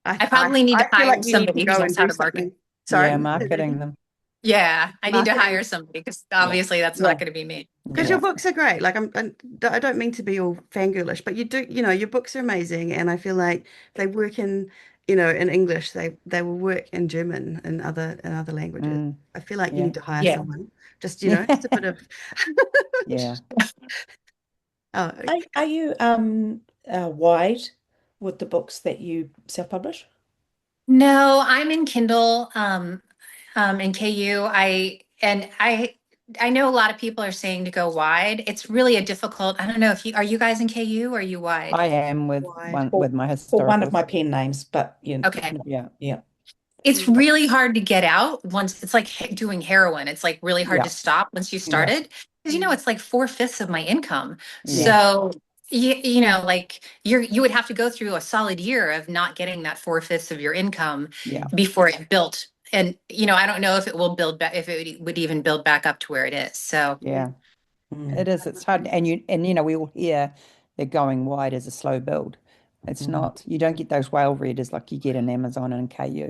I probably need to I feel hire like you need to somebody who go knows and how do to market. something. Sorry. Yeah. Marketing them. Yeah, I need to Marketing. hire somebody because Yeah. obviously that's Yeah. not going to be me. Because Yeah. your books are great. Like I don't mean to be all fangirlish, but you do, your books are amazing, and I feel like they work in English. They will work in German and other languages. Mm. I feel like you Yeah. need to hire Yeah. someone. Just a bit of. Yeah. Oh, Are you wide with the books that you self-publish? No, I'm in Kindle, in KU. I know a lot of people are saying to go wide. It's really a difficult, I don't know if are you guys in KU or are you wide? I am wide. with my For one of historicals. my pen names, but Okay. yeah, yeah. It's really hard to get out once it's like doing heroin. It's like really hard Yeah. to stop once you Yeah. started because it's like 4/5 of my income. Yeah. So like you would have to go through a solid year of not getting that 4/5 of your income Yeah. before it built. And I don't know if it will build back, if it would even build back up to where it is. So Yeah. Mm. It is. It's hard. And we all hear they're going wide as a slow build. It's Mm. not. You don't get those whale readers like you get in Amazon and KU.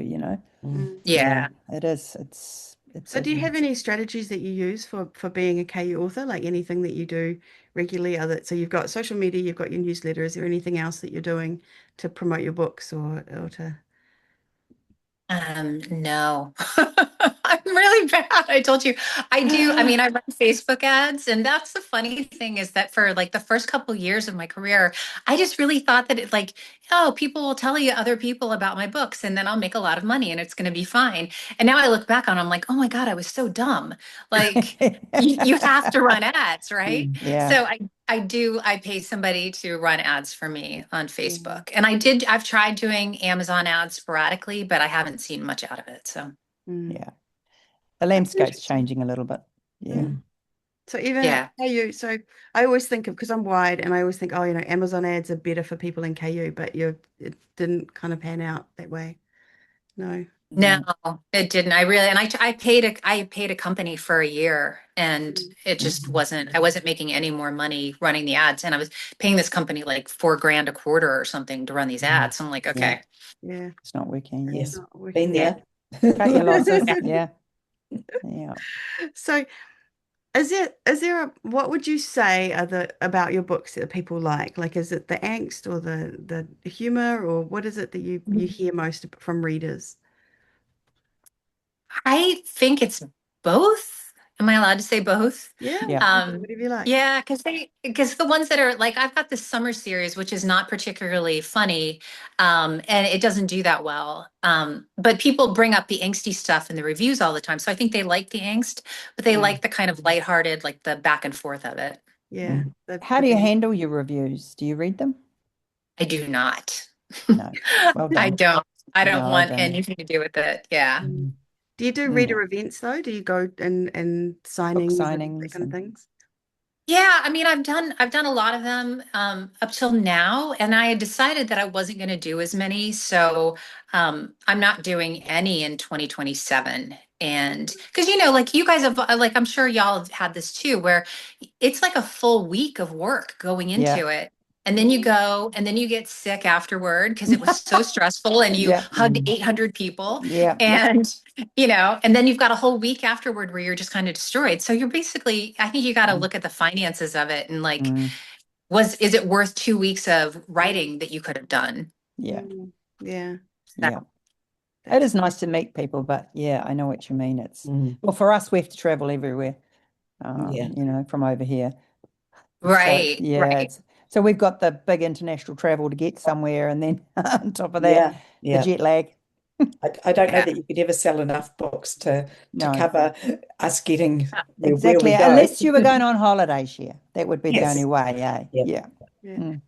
Mm. yeah. It is. It's So do you have any strategies that you use for being a KU author? Like anything that you do regularly? So you've got social media, you've got your newsletter. Is there anything else that you're doing to promote your books or to? No. I'm really bad. I told you. I do. I mean, I run Facebook ads, and that's the funny thing is that for like the first couple years of my career, I just really thought that people will tell you other people about my books, and then I'll make a lot of money, and it's going to be fine. And now I look back on, I'm like, oh my God, I was so dumb. Like you have to run ads, right? Yeah. So I pay somebody to run ads for me on Facebook. And I've tried doing Amazon ads sporadically, but I haven't seen much out of it. So Yeah. The landscape's changing a little bit. Yeah. Mm. So even yeah. KU, so I always think of because I'm wide and I always think, Amazon ads are better for people in KU, but it didn't kind of pan out that way. No. No, it didn't. And I paid a company for a year and it just I wasn't making any more money running the ads. And I was paying this company like $4,000 a quarter or something to run these ads. So I'm like, okay. Yeah. It's not working. Yeah. Yes, Not been working. there. Cut your losses. Yeah. Yeah. Yeah. So is there what would you say are about your books that people like? Like, is it the angst or the humor, or what is it that you hear most from readers? I think it's both. Am I allowed to say both? Yeah, Yeah. whatever you like. Yeah, because the ones that are like I've got this summer series which is not particularly funny, and it doesn't do that well. But people bring up the angsty stuff in the reviews all the time, so I think they like the angst, but they like the kind of lighthearted, like the back and forth of it. Yeah. How do you handle your reviews? Do you read them? I do not. No. Well I done. don't. I don't No, I want don't. anything to do with it. Yeah. Do you do reader events though? Do you go and Book signings and that signings kind of and things? Yeah, I mean, I've done a lot of them up till now, and I had decided that I wasn't going to do as many, so I'm not doing any in 2027. And because like you guys have, like I'm sure y'all have had this too, where it's like a full week of work going yeah. into it. And then you go and then you get sick afterward because it was so stressful and you Yeah. hugged 800 people. Yeah. And and then you've got a whole week afterward where you're just kind of destroyed. So you're basically, I think you got to look at the finances of it and like, is it worth 2 weeks of writing that you could have done? Yeah. Yeah. Yeah. It is nice to meet people, but yeah, I know what you mean. It's well, for us, we have to travel everywhere, from over here. Right. So, yeah, Right. so we've got the big international travel to get somewhere, and then on top of that, the jet lag. I don't know that you could ever sell enough books to No. cover us getting where Exactly. we go. Unless you were going on holidays here, that would be the Yes. only way. Yeah. Yeah.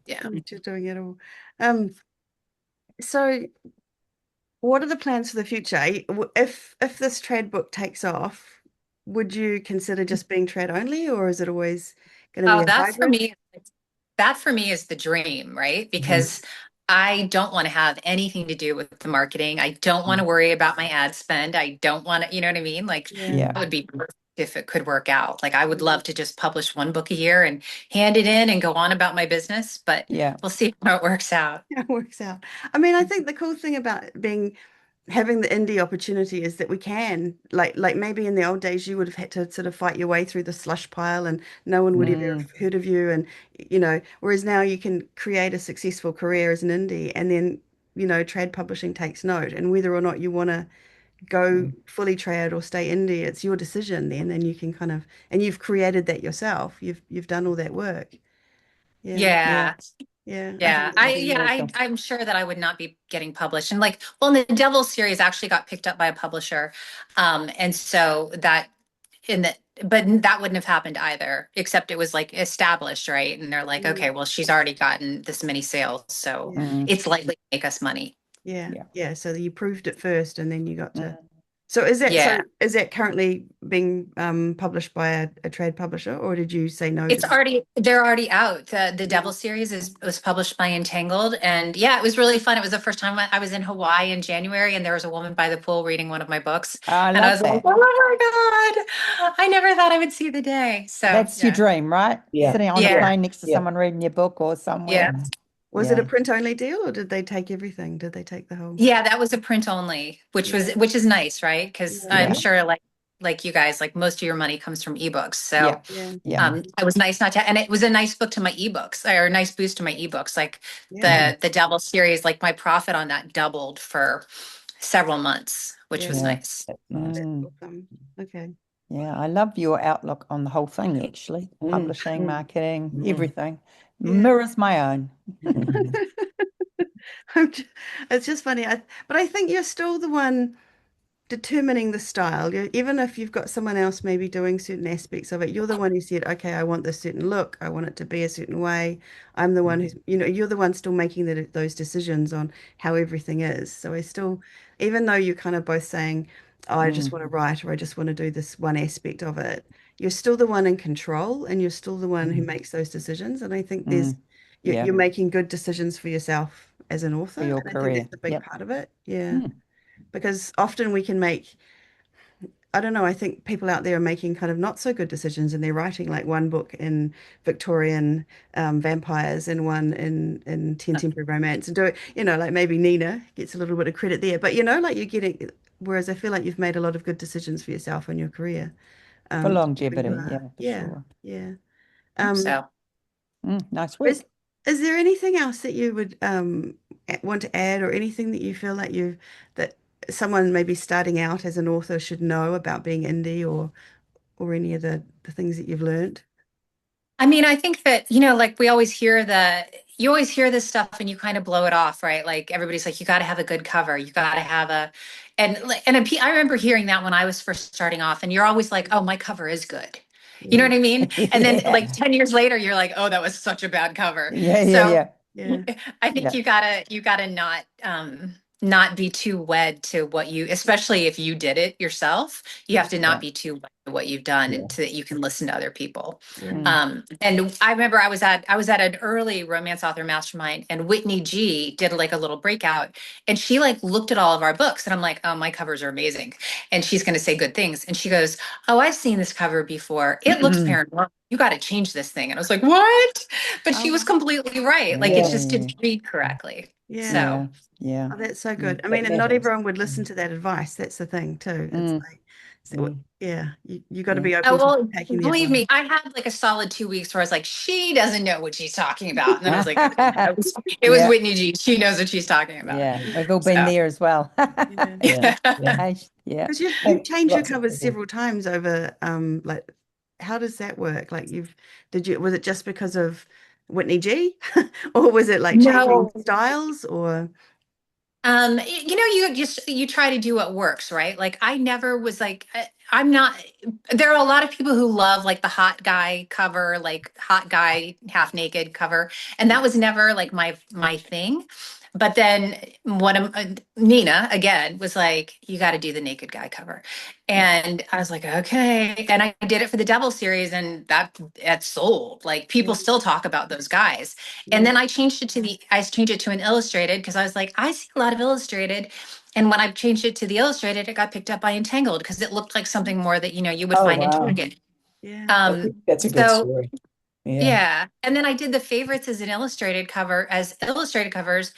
You're doing it all. So what are the plans for the future? If this trad book takes off, would you consider just being trad only, or is it always going to be Oh, a hybrid? that for me is the dream, right? Because I don't want to have anything to do with the marketing. I don't want to worry about my ad spend. I don't want to, you know what I mean? Like Yeah. that would be perfect if it could work out. Like I would love to just publish one book a year and hand it in and go on about my business, but we'll see how it works out. Yeah, it works out. I mean, I think the cool thing about having the indie opportunity is that we can like maybe in the old days you would have had to sort of fight your way through the slush pile and no one would ever have heard of you, and whereas now you can create a successful career as an indie, and then trad publishing takes note, and whether or not you want to go fully trad or stay indie, it's your decision then, and you can and you've created that yourself, you've done all that work. Yeah. Yeah. Yeah, I'm sure that I would not be getting published. And like, well, the Devil series actually got picked up by a publisher. And so but that wouldn't have happened either, except it was like established, right? And they're like, okay, well, she's already gotten this many sales, so it's likely to make us money. Yeah. So you proved it first, and then you got to. So is that currently being published by a trad publisher, or did you say no? They're already out. The Devil series was published by Entangled, and yeah, it was really fun. It was the first time I was in Hawaii in January, and there was a woman by the pool reading one of my books, and I was like, oh my God, I never thought I would see the day. So that's your dream, right? Yeah. Sitting on a plane next to someone reading your book or somewhere. Yeah. Was it a print only deal, or did they take everything? Did they take the whole? Yeah, that was a print only, which is nice, right? Because I'm sure like you guys, like most of your money comes from ebooks. So it was nice not to, and it was a nice book to my ebooks, or a nice boost to my ebooks. Like the Devil series, like my profit on that doubled for several months, which was nice. Okay. Yeah, I love your outlook on the whole thing, actually. Publishing, marketing, everything. Mirrors my own. It's just funny. But I think you're still the one determining the style. Even if you've got someone else maybe doing certain aspects of it, you're the one who said, okay, I want this certain look. I want it to be a certain way. I'm the one who's, you're the one still making those decisions on how everything is. So even though you're kind of both saying, oh, I just want to write, or I just want to do this one aspect of it, you're still the one in control, and you're still the one who makes those decisions. And I think you're making good decisions for yourself as an author. For your and I career. think that's a big part of it. Yeah. because often we can make, I don't know, I think people out there are making kind of not so good decisions, and they're writing like one book in Victorian vampires and one in 10 Temporary Romance, and do it, like maybe Nina gets a little bit of credit there, but like you're getting, whereas I feel like you've made a lot of good decisions for yourself and your career. For Where you longevity, are. yeah, for Yeah, sure. yeah. So Nice Is work. is there anything else that you would want to add, or anything that you feel like that someone maybe starting out as an author should know about being indie, or any of the things that you've learned? I mean, I think that, like you always hear this stuff and you kind of blow it off, right? Like everybody's like, you got to have a good cover. You got to have I remember hearing that when I was first starting off, and you're always like, oh, my cover is good. You know Yeah, what I mean? And then Yeah. like 10 years later, you're like, oh, that was such a bad cover. Yeah, yeah, So yeah. yeah, I think Yeah. you gotta not be too wed to what you, especially if you did it yourself, you have to Yeah. not be too wed to what you've done, Yeah. and so that you can listen to other people. yeah. And I remember I was at an early romance author mastermind, and Whitney G did like a little breakout, and she like looked at all of our books, and I'm like, oh, my covers are amazing, and she's going to say good things, and she goes, oh, I've seen this cover before. It looks paranormal. You got to change this thing. And I was like, what? But she was Oh, completely right. Like Yeah. it's just didn't read correctly. yeah. So Yeah. Yeah. Oh, that's so Mm. good. I It mean, and not matters. everyone would listen to that advice. That's the thing too. It's Mm. like, Mm. yeah, you got to Yeah. be oh open to well, taking the believe advice. me, I had like a solid 2 weeks where I was like, she doesn't know what she's talking about. And then I was like, okay, it was Yeah. Whitney G. She knows what she's talking about. Yeah. Yeah, We've all been So there as well. yeah. Yeah. Yeah. Yeah. Because you've And changed your lots of covers people. several times over, like, how does that work? Like, was it just because of Whitney G, or was it like changing no. styles, or? You try to do what works, right? Like I never was like I'm not there are a lot of people who love like the hot guy cover, like hot guy half naked cover, and that was never like my thing. But then one of Nina again was like, you got to do the naked guy cover. And I was like, okay. And I did it for the Devil series, and that sold. Like people Yeah, still talk about those guys. And yeah, then I changed it to an illustrated because I was like, I see a lot of illustrated. And when I changed it to the illustrated, it got picked up by Entangled because it looked like something more that, you would Oh, find in wow. Target. yeah, That's a good So story. Yeah. yeah. And then I did the favorites as illustrated covers.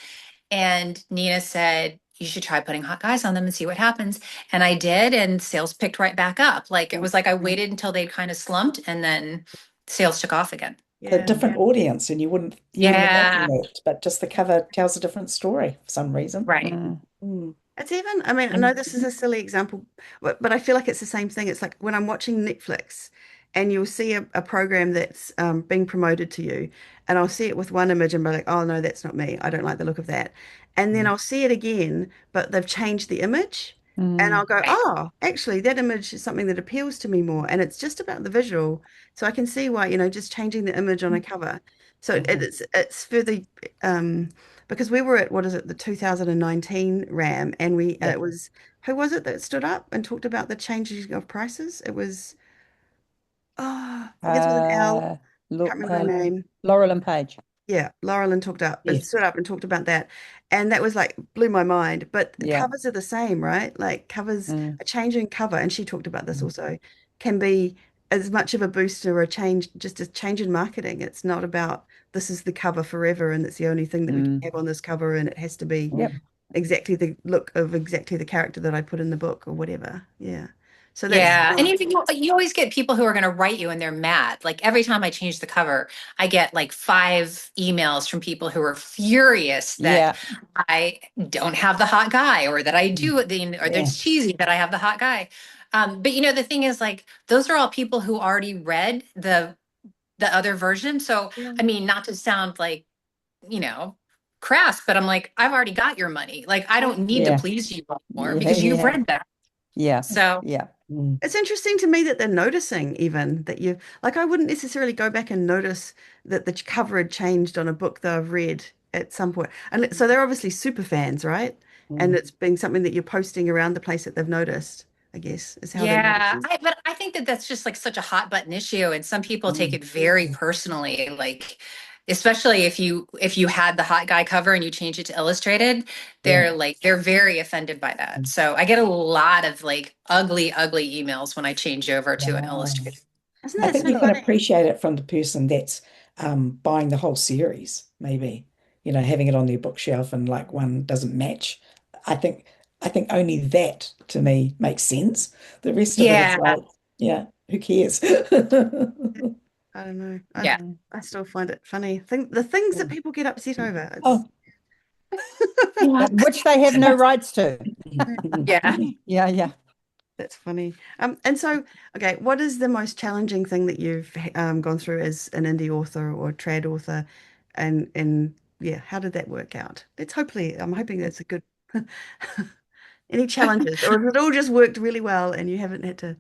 And Nina said, you should try putting hot guys on them and see what happens. And I did, and sales picked right back up. Like it was like I waited until they kind of slumped, and then sales took off again. A yeah. different audience, and you wouldn't imagine Yeah. it, but just the cover tells a different story for some reason. Right. Mm. Mm. It's even, I mean, I know this is a silly example, but I feel like it's the same thing. It's like when I'm watching Netflix, and you'll see a program that's being promoted to you, and I'll see it with one image and be like, oh no, that's not me. I don't like the look of that. And then Mm. I'll see it again, but they've changed the image. And I'll Mm. go, Right. oh, actually, that image is something that appeals to me more. And it's just about the visual. So I can see why, just changing the image on a cover. So Mhm. it's further, um, because we were at, what is it, the 2019 RAM, and Yeah. it was, who was it that stood up and talked about the changing of prices? It was, begins with an L. Can't Look, remember her name. Laurel and Page. Yeah, Laurelyn Yes. stood up and talked about that. And that was like blew my mind. But the Yeah. covers are the same, right? Like covers, Mm. a change in cover, and she talked about this Mm. also, can be as much of a booster or a change, just a change in marketing. It's not about this is the cover forever and it's the only thing that we can Mm. have on this cover, and it has to be Yep. exactly the look of exactly the character that I put in the book or whatever. Yeah. So that's Yeah. And you always get people who are going to write you and they're mad. Like every time I change the cover, I get like 5 emails from people who are furious that Yeah. I don't have the hot guy, or that I Mm. do, or that Yeah. it's cheesy that I have the hot guy. But the thing is, like, those are all people who already read the other version. So, yeah, I mean, not to sound like, you know, crass, but I'm like, I've already got your money. Like, I don't need to Yeah. please you anymore Yeah. because you've Yeah. read that. Yeah. So, Yeah. Mm. it's interesting to me that they're noticing even that you like I wouldn't necessarily go back and notice that the cover had changed on a book that I've read at some point. And so they're obviously super fans, right? And Mm. it's been something that you're posting around the place that they've noticed, I guess, is how they're yeah, noticing. but I think that that's just like such a hot button issue, and some people take Mm. it very personally. Like especially if you had the hot guy cover and you change it to illustrated, Yeah. they're very offended by that. So I get a lot of like ugly, ugly emails when I change over to an Wow. illustrated. Isn't I that think so you can funny? appreciate it from the person that's buying the whole series, maybe, having it on their bookshelf and like one doesn't match. I think I think only that to me makes sense. The rest of it is Yeah, like, yeah, who cares? I don't know. yeah, I still find it funny. The things that people get upset over. It's Oh, yeah, Which they have no rights to. yeah. Yeah, yeah. that's funny. And so, okay, what is the most challenging thing that you've gone through as an indie author or trad author, and yeah, how did that work out? I'm hoping that's a good. Any challenges, or has it all just worked really well and you haven't had to?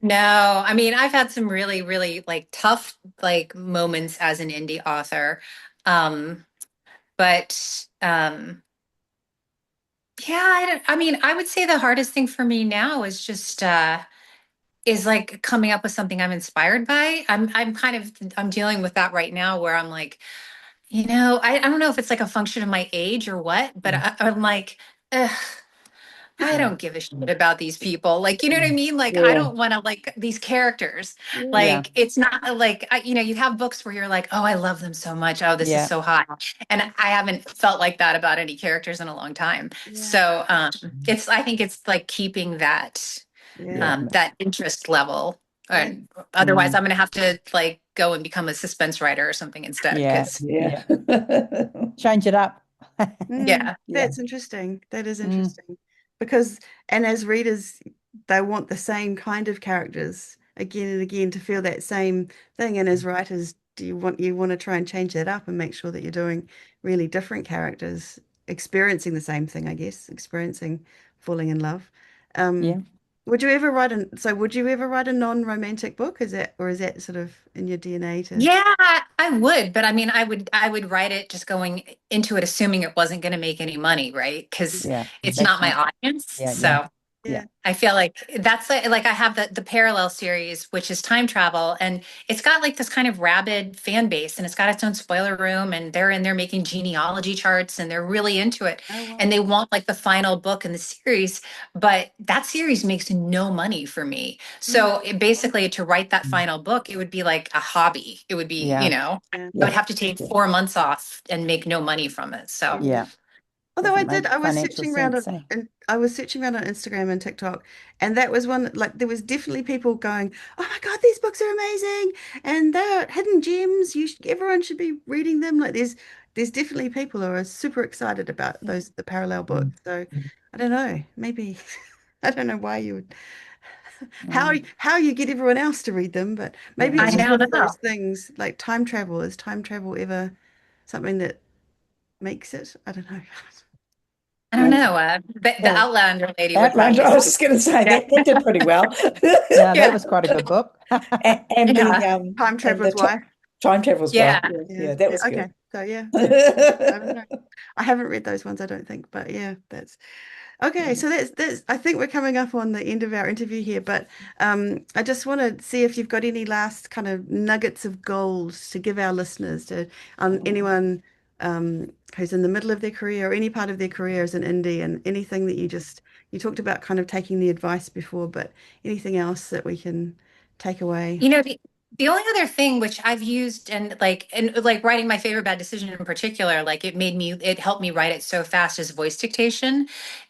No, I mean, I've had some really, really like tough like moments as an indie author. But yeah, I mean, I would say the hardest thing for me now is just is like coming up with something I'm inspired by. I'm dealing with that right now where I'm like, I don't know if it's like a function of my age or what, but I'm like, ugh, I yeah, don't give a shit about these people. Like, you know what I mean? Like, I yeah, don't want to like these characters. Yeah, Yeah, Like, it's not like, you have books where you're like, oh, I love them so much. Oh, this is yeah, so hot. And I haven't felt like that about any characters in a long time. yeah, So, I think it's like keeping yeah, yeah. that interest level. yeah, And otherwise, mm, I'm going to have to like go and become a suspense writer or something instead. yeah, Because, yeah. Yeah. Change it up. Mm, yeah. Yeah. that's interesting. That is Mm, interesting because, and as readers, they want the same kind of characters again and again to feel that same thing. And as writers, you want to try and change that up and make sure that you're doing really different characters, experiencing the same thing, I guess, experiencing falling in love. yeah. Um, would you ever write a non-romantic book? Is that sort of in your DNA to? Yeah, I would, but I mean, I would write it just going into it assuming it wasn't going to make any money, right? Because Yeah. it's That's not right. my audience. Yeah, yeah, So yeah, Yeah. I feel like that's like I have the parallel series, which is time travel, and it's got like this kind of rabid fan base, and it's got its own spoiler room, and they're in there making genealogy charts, and they're really into it, Oh, wow. and they want like the final book in the series, but that series makes no money for me. Mm, So basically, to write that final book, it would be like a hobby. It would be, yeah, yeah. I would Yeah. have to take Yeah. 4 months off and make no money from it. So Mm. yeah. Although Doesn't make I was financial searching around sense, eh? and I was searching around on Instagram and TikTok, and that was one like there was definitely people going, "Oh my God, these books are amazing, and they're hidden gems. Everyone should be reading them." Like there's definitely people who are super excited about the parallel Mm. books. So I don't know, maybe I don't know why you would Mm, how you get everyone else to read them, but maybe I it's just Mm. one don't of know. those things like time travel. Is time travel ever something that makes it? I don't know. I don't Um, know. The well, Outlander lady would Outlander, probably I say, was just going to say yeah, that did pretty well. yeah, that yeah, was quite a good book. And the yeah, Time Traveler's Wife. time travel's wife. yeah. Yeah, Yeah. yeah, that Yeah. was Okay. good. So yeah, yeah. I don't know. I haven't read those ones, I don't think, but yeah, that's okay. So that's I think we're coming up on the end of our interview here, but I just want to see if you've got any last kind of nuggets of gold to give our listeners to anyone who's in the middle of their career or any part of their career as an indie and anything that you talked about kind of taking the advice before, but anything else that we can take away. You know, the only other thing which I've used and like writing my favorite bad decision in particular, like it helped me write it so fast as voice dictation.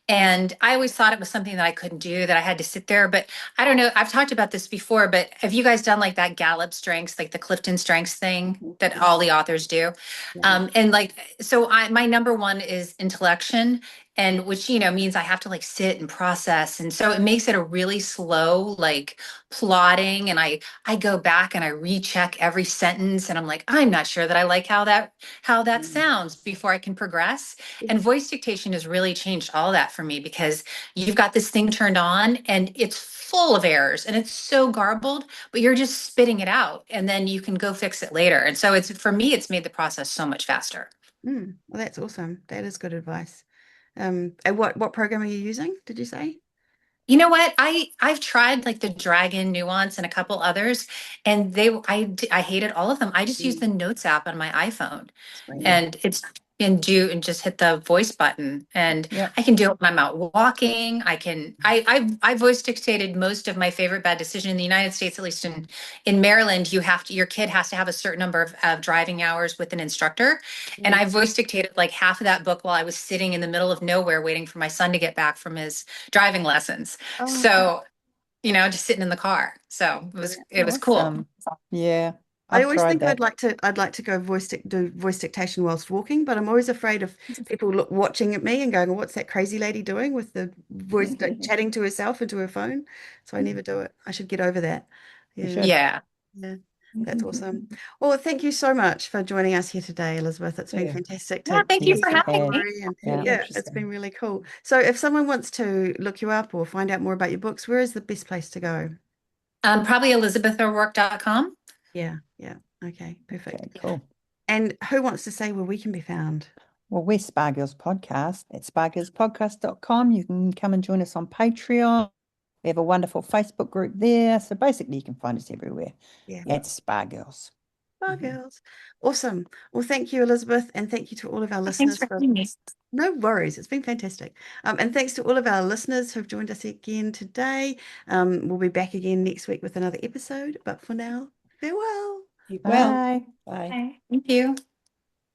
And I always thought it was something that I couldn't do, that I had to sit there. But I don't know, I've talked about this before, but have you guys done like that Gallup strengths, like the Clifton strengths thing that all the authors do? And like, so my number one is intellection, and which, means I have to like sit and process. And so it makes it a really slow, like plotting. And I go back and I recheck every sentence and I'm like, I'm not sure that I like how that sounds before I can progress. And voice dictation has really changed all that for me because you've got this thing turned on and it's full of errors and it's so garbled, but you're just spitting it out and then you can go fix it later. And so it's for me, it's made the process so much faster. Well, that's awesome. That is good advice. And what program are you using, did you say? You know what? I've tried like the Dragon Nuance and a couple others, and I hated all of them. I just use the Notes app on my iPhone, Sweet. and it's and just hit the voice button, and Yep. I can do it when I'm out walking. I voice dictated most of my favorite bad decision in the United States, at least in Maryland. Your kid has to have a certain number of driving hours with an instructor, and I voice dictated like half of that book while I was sitting in the middle of nowhere waiting for my son to get back from his driving lessons. Oh, So, just sitting in the car. So it was cool. Awesome. Yeah, I I've always tried think that. I'd like to go do voice dictation whilst walking, but I'm always afraid of people watching at me and going, well, "What's that crazy lady doing with the voice chatting to herself into her phone?" So I never do it. I should get over that. You Yeah, should. Yeah. yeah, that's awesome. Well, thank you so much for joining us here today, Elizabeth. It's been Yeah. fantastic Yeah, to thank you hear for your having me. story, and Yeah, yeah, it's interesting. been really cool. So, if someone wants to look you up or find out more about your books, where is the best place to go? Probably ElizabethO'Rourke.com. Yeah, yeah. Okay, perfect. Okay, cool. And who wants to say where we can be found? Well, we're Spa Girls Podcast at spargirlspodcast.com. You can come and join us on Patreon. We have a wonderful Facebook group there. So basically, you can find us everywhere Yeah. at Spa Girls. Bye, girls. Awesome. Well, thank you, Elizabeth, and thank you to all of our Thanks listeners for for having me. no worries. It's been fantastic. And thanks to all of our listeners who've joined us again today. We'll be back again next week with another episode. But for now, farewell. Keep well. Bye. Bye. Bye. Thank you.